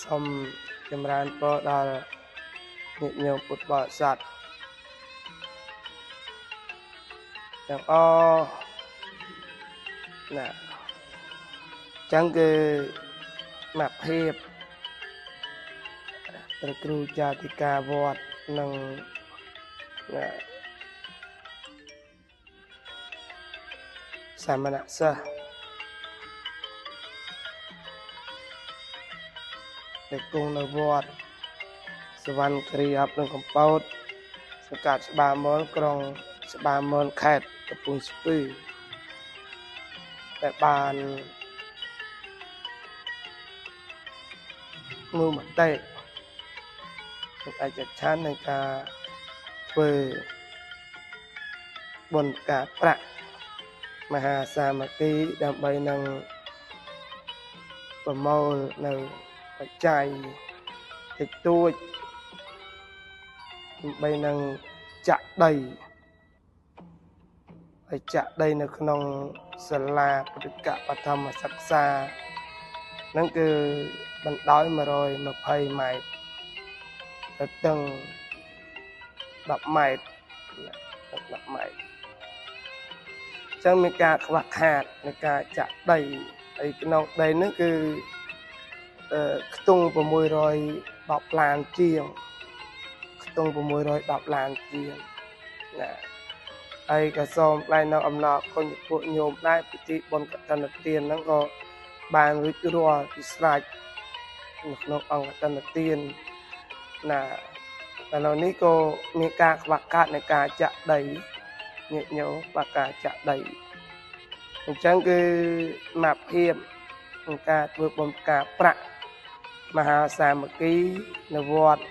សូមចម្រើនពរដល់ញាតិញោមពុទ្ធបរិស័ទទាំងអស់ណាចឹងគឺមកភាពព្រះគ្រូចាតិកាវត្តនិងសាមណសិស្សដែលគង់នៅវត្តសវណ្ណគិរីអប់និងកំពតសង្កាត់ស្បាមលក្រុងស្បាមលខេត្តកំពង់ស្ពឺដែលបាននោះមតិក្នុងឯកច្ឆន្ទនៃការធ្វើបុណ្យការប្រាក់មហាសាមគ្គីដើម្បីនឹងប្រមូលនៅបច្ច័យតិចតួចដើម្បីនឹងចាក់ដីហើយចាក់ដីនៅក្នុងសាលាពុទ្ធិកបឋមសិក្សាហ្នឹងគឺបណ្ដោយ120ម៉ែត្រទៅតឹង10ម៉ែត្រ10ម៉ែត្រចឹងមានការខ្វះខាតនៃការចាក់ដីហើយក្នុងដីហ្នឹងគឺខ្ទង់610ឡានជាងខ្ទង់610ឡានជាងណាហើយក៏សូមថ្លែងនៅអំណរគុណពួកញោមដែរពិធីបុណ្យកឋិនទានហ្នឹងក៏បានរួចរាល់ពីស្រេចនៅក្នុងអង្គកឋិនទានណាតែនៅនេះក៏មានការខ្វះខាតនៃការចាក់ដីញាតិញោមបាក់ការចាក់ដីអញ្ចឹងគឺមកភាពក្នុងការធ្វើបុណ្យការប្រាក់មហាសាមគ្គីនៅវត្ត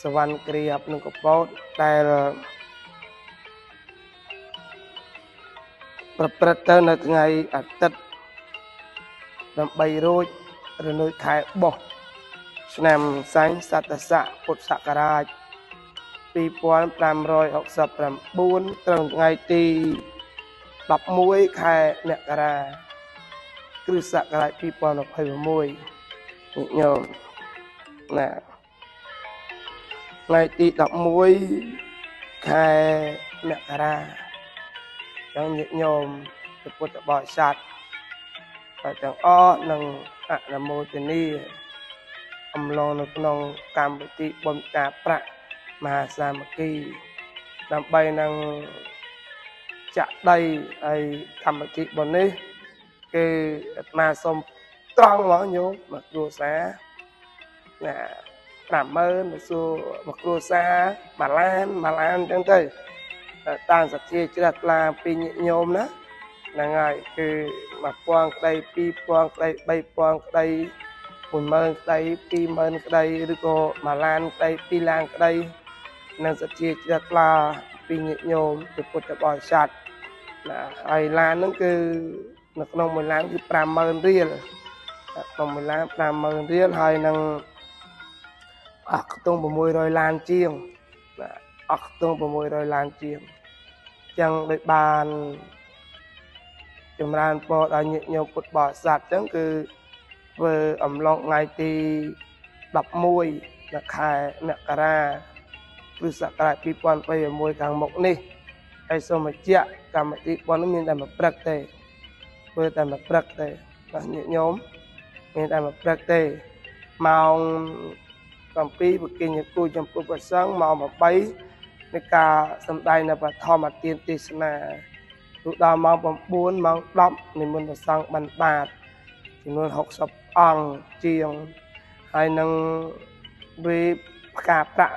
សវណ្ណគិរីអប់និងកំពតដែលប្រព្រឹត្តទៅនៅថ្ងៃអាទិត្យ8រោចរនោចខែបុស្សឆ្នាំសែងសតស័កពុទ្ធសករាជ2569ត្រឹមថ្ងៃទី11ខែមករាគ្រិស្តសករាជ2026ញោមណាថ្ងៃទី11ខែមករាចឹងញាតិញោមពុទ្ធបរិស័ទហើយទាំងអស់នឹងអនុមោទនាអំឡងនៅក្នុងកម្មវិធីបុណ្យការប្រាក់មហាសាមគ្គីដើម្បីនឹងចាក់ដីហើយកម្មវិធីបុណ្យនេះគឺអាត្មាសូមត្រង់មកញោមមកគ្រួសារណា50000មកសួរមកគ្រួសារ1ឡានអញ្ចឹងទៅតាមសទ្ធាជ្រះថ្លាពីញាតិញោមណាហ្នឹងហើយគឺ1000ក្តី2000ក្តី3000ក្តី10000ក្តី20000ក្តីឬក៏1ឡានក្តី2ឡានក្តីនឹងសទ្ធាជ្រះថ្លាពីញាតិញោមពីពុទ្ធបរិស័ទណាហើយឡានហ្នឹងគឺនៅក្នុងមួយឡានគឺ50000រៀលក្នុងមួយឡាន50000រៀលហើយនឹងអស់ខ្ទង់600ឡានជាងណាអស់ខ្ទង់600ឡានជាងចឹងដោយបានចម្រើនពរដល់ញាតិញោមពុទ្ធបរិស័ទចឹងគឺធ្វើអំឡុងថ្ងៃទី11នៅខែមករាគ្រិស្តសករាជ2026ខាងមុខនេះហើយសូមបញ្ជាក់កម្មវិធីបុណ្យមានតែមួយព្រឹកទេធ្វើតែមួយព្រឹកទេបាទញាតិញោមមានតែមួយព្រឹកទេម៉ោង7ប្រគិញគូចំពោះព្រះសង្ឃម៉ោង8នៃការសម្ដែងនៅបឋមទានទេសនាទោះដល់ម៉ោង9ម៉ោង10និមន្តព្រះសង្ឃបិណ្ឌបាតចំនួន60អង្គជាងហើយនឹងវាផ្កាប្រាក់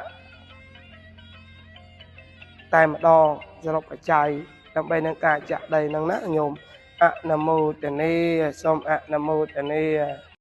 តែម្ដងសរុបបច្ច័យដើម្បីនឹងការចាក់ដីនឹងណាញោមអនុមោទនាសូមអនុមោទនា